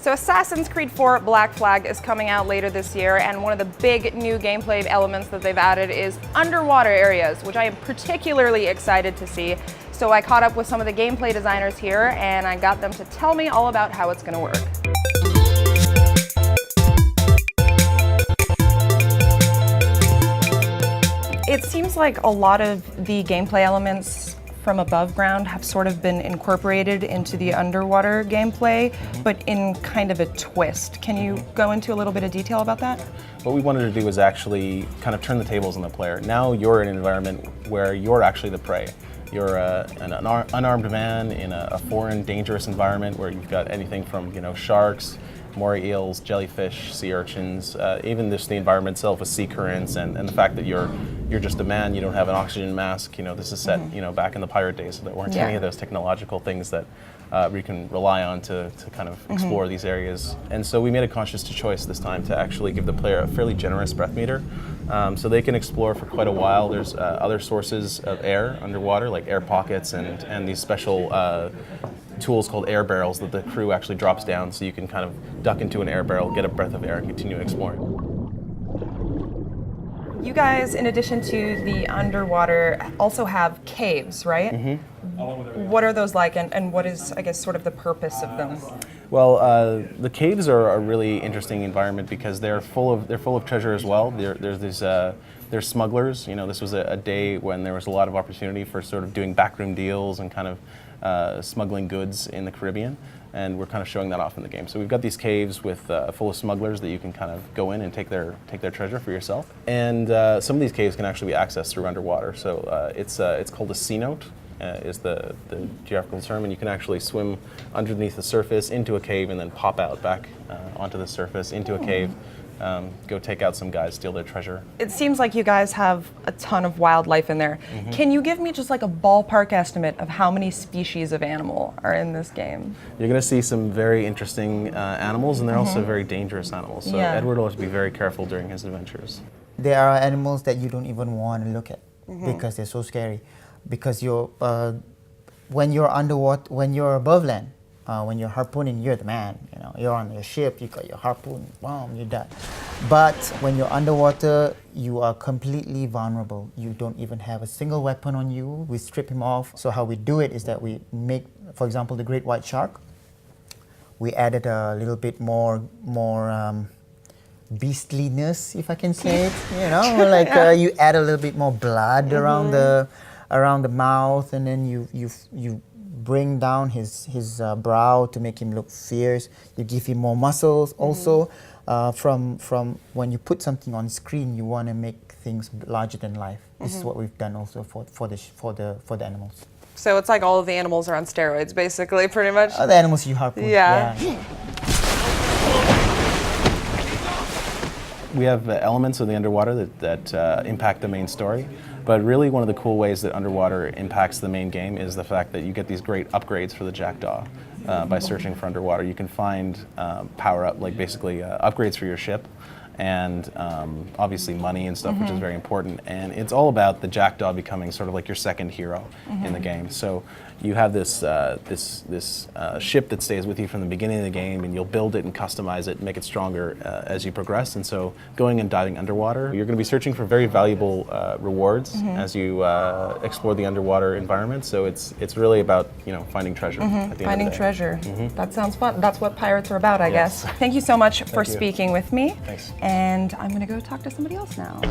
So Assassin's Creed 4 Black Flag is coming out later this year, and one of the big new gameplay elements that they've added is underwater areas, which I am particularly excited to see. So I caught up with some of the gameplay designers here, and I got them to tell me all about how it's going to work. It seems like a lot of the gameplay elements from above ground have sort of been incorporated into the underwater gameplay, but in kind of a twist. Can you go into a little bit of detail about that? What we wanted to do was actually kind of turn the tables on the player. Now you're in an environment where you're actually the prey. You're an unarmed man in a foreign, dangerous environment where you've got anything from sharks, moray eels, jellyfish, sea urchins, even just the environment itself with sea currents, and the fact that you're just a man, you don't have an oxygen mask. This is set back in the pirate days, so there weren't any of those technological things that we can rely on to kind of explore these areas. And so we made a conscious choice this time to actually give the player a fairly generous breath meter, so they can explore for quite a while. There's other sources of air underwater, like air pockets and these special tools called air barrels that the crew actually drops down, so you can kind of duck into an air barrel, get a breath of air, and continue exploring. You guys, in addition to the underwater, also have caves, right? What are those like, and what is, I guess, sort of the purpose of them? Well, the caves are a really interesting environment because they're full of treasure as well. There's smugglers. This was a day when there was a lot of opportunity for sort of doing backroom deals and kind of smuggling goods in the Caribbean, and we're kind of showing that off in the game. So we've got these caves with full of smugglers that you can kind of go in and take their treasure for yourself. And some of these caves can actually be accessed through underwater. So it's called a cenote. Is the geographical term, and you can actually swim underneath the surface into a cave and then pop out back onto the surface into a cave, go take out some guys, steal their treasure. It seems like you guys have a ton of wildlife in there. Can you give me just like a ballpark estimate of how many species of animal are in this game? You're going to see some very interesting animals, and they're also very dangerous animals. So Edward will have to be very careful during his adventures. There are animals that you don't even want to look at because they're so scary. Because when you're underwater, when you're above land, when you're harpooning, you're the man. You're on your ship, you got your harpoon, boom, you're done. But when you're underwater, you are completely vulnerable. You don't even have a single weapon on you. We strip him off. So how we do it is that we make, for example, the great white shark. We added a little bit more beastliness, if I can say it. Like you add a little bit more blood around the mouth, and then you bring down his brow to make him look fierce. You give him more muscles. Also, from when you put something on screen, you want to make things larger than life. This is what we've done also for the animals. So it's like all of the animals are on steroids, basically, pretty much. The animals you harpoon. Yeah. We have elements of the underwater that impact the main story. But really one of the cool ways that underwater impacts the main game is the fact that you get these great upgrades for the Jackdaw. By searching for underwater, you can find power-up, like basically upgrades for your ship, and obviously money and stuff, which is very important. And it's all about the Jackdaw becoming sort of like your second hero in the game. So you have this ship that stays with you from the beginning of the game, and you'll build it and customize it and make it stronger as you progress. And so going and diving underwater, you're going to be searching for very valuable rewards as you explore the underwater environment. So it's really about finding treasure. At the end of the day. Finding treasure. That sounds fun. That's what pirates are about, I guess. Thank you so much for speaking with me. Thanks. And I'm going to go talk to somebody else now.